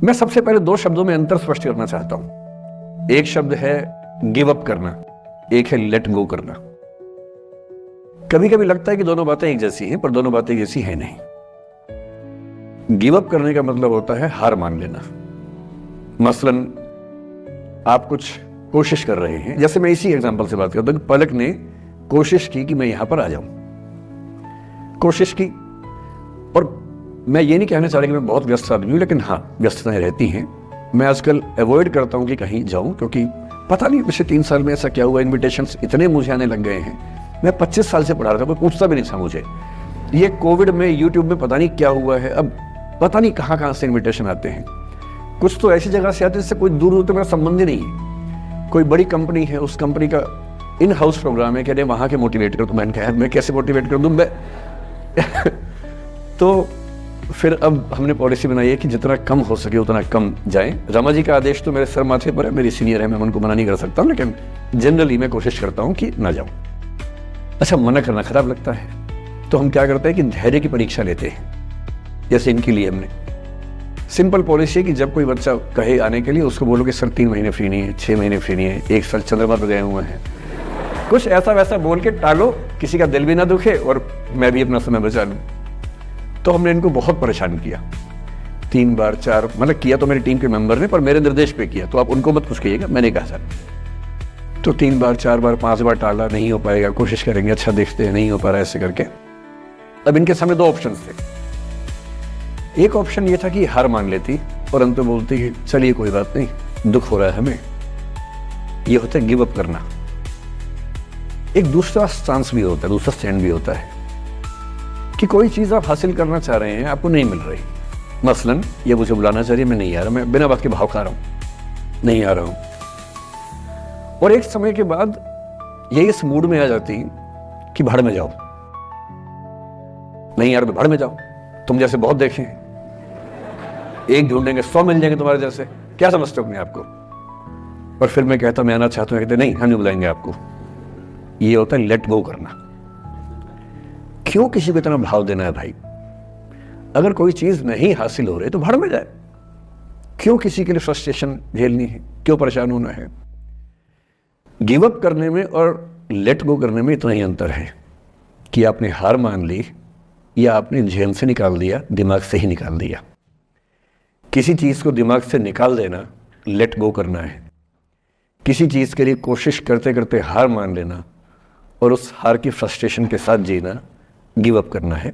मैं सबसे पहले दो शब्दों में अंतर स्पष्ट करना चाहता हूं। एक शब्द है गिव अप करना, एक है लेट गो करना। कभी कभी लगता है कि दोनों बातें एक जैसी हैं, पर दोनों बातें एक जैसी है नहीं। गिव अप करने का मतलब होता है हार मान लेना। मसलन आप कुछ कोशिश कर रहे हैं, जैसे मैं इसी एग्जांपल से बात करता हूं कि पलक ने कोशिश की कि मैं यहां पर आ जाऊं, कोशिश की। और मैं ये नहीं कहना चाह रहा कि मैं बहुत व्यस्त आदमी हूं, लेकिन हाँ, व्यस्तताएं रहती हैं। मैं आजकल अवॉइड करता हूं कि कहीं जाऊं, क्योंकि पता नहीं पिछले 3 साल में ऐसा क्या हुआ, इन्विटेशंस इतने मुझे आने लग गए हैं। मैं 25 साल से पढ़ा रहा था, कोई पूछता भी नहीं था मुझे। ये कोविड में यूट्यूब में पता नहीं क्या हुआ है, अब पता नहीं कहाँ से इन्विटेशन आते हैं। कुछ तो ऐसी जगह से आते हैं जिससे कोई दूर दूर तक मेरा संबंध ही नहीं है। कोई बड़ी कंपनी है, उस कंपनी का इन हाउस प्रोग्राम है, कह रहे वहाँ के मोटिवेट करो। तो मैंने कहा मैं कैसे मोटिवेट कर दूँ मैं तो फिर अब हमने पॉलिसी बनाई है कि जितना कम हो सके उतना कम जाएं। रमा जी का आदेश तो मेरे सर माथे पर है, मेरी सीनियर है, मैं उनको मना नहीं कर सकता हूँ, लेकिन जनरली मैं कोशिश करता हूँ कि ना जाऊँ। अच्छा, मना करना खराब लगता है, तो हम क्या करते हैं कि धैर्य की परीक्षा लेते हैं। जैसे इनके लिए हमने सिंपल पॉलिसी है कि जब कोई बच्चा कहे आने के लिए, उसको बोलो कि सर 3 महीने फ्री नहीं है, 6 महीने फ्री नहीं है, 1 साल चंद्रमा पर गए हुए हैं, कुछ ऐसा वैसा बोल के टालो, किसी का दिल भी ना दुखे और मैं भी अपना समय बचा लूँ। तो हमने इनको बहुत परेशान किया, 3 बार 4, मतलब किया तो मेरी टीम के मेंबर ने, पर मेरे निर्देश पे किया, तो आप उनको मत कुछ कहिएगा, मैंने कहा सर। तो 3 बार 4 बार 5 बार टाला, नहीं हो पाएगा, कोशिश करेंगे, अच्छा देखते हैं, नहीं हो पा रहा, ऐसे करके। अब इनके सामने 2 ऑप्शन थे। एक ऑप्शन ये था कि हार मान लेती और अंत में बोलती कि चलिए कोई बात नहीं, दुख हो रहा है हमें। ये होता है गिव अप करना। एक दूसरा स्टांस भी होता है, दूसरा स्टैंड भी होता है कि कोई चीज आप हासिल करना चाह रहे हैं, आपको नहीं मिल रही। मसलन ये मुझे बुलाना चाहिए, मैं नहीं आ रहा, मैं बिना बात के भाव खा रहा हूं, नहीं आ रहा हूं। और एक समय के बाद ये इस मूड में आ जाती कि भाड़ में जाओ, नहीं यार भाड़ में जाओ, तुम जैसे बहुत देखे हैं, एक ढूंढेंगे 100 मिल जाएंगे तुम्हारे जैसे, क्या समझते हो अपने आप को। और फिर मैं कहता मैं आना चाहता हूं, कहते नहीं हम नहीं बुलाएंगे आपको। ये होता है लेट गो करना। क्यों किसी को इतना भाव देना है भाई? अगर कोई चीज नहीं हासिल हो रही तो भाड़ में जाए। क्यों किसी के लिए फ्रस्ट्रेशन झेलनी है, क्यों परेशान होना है? गिव अप करने में और लेट गो करने में इतना ही अंतर है कि आपने हार मान ली या आपने जेल से निकाल दिया, दिमाग से ही निकाल दिया। किसी चीज को दिमाग से निकाल देना लेट गो करना है। किसी चीज के लिए कोशिश करते करते हार मान लेना और उस हार की फ्रस्ट्रेशन के साथ जीना गिव अप करना है।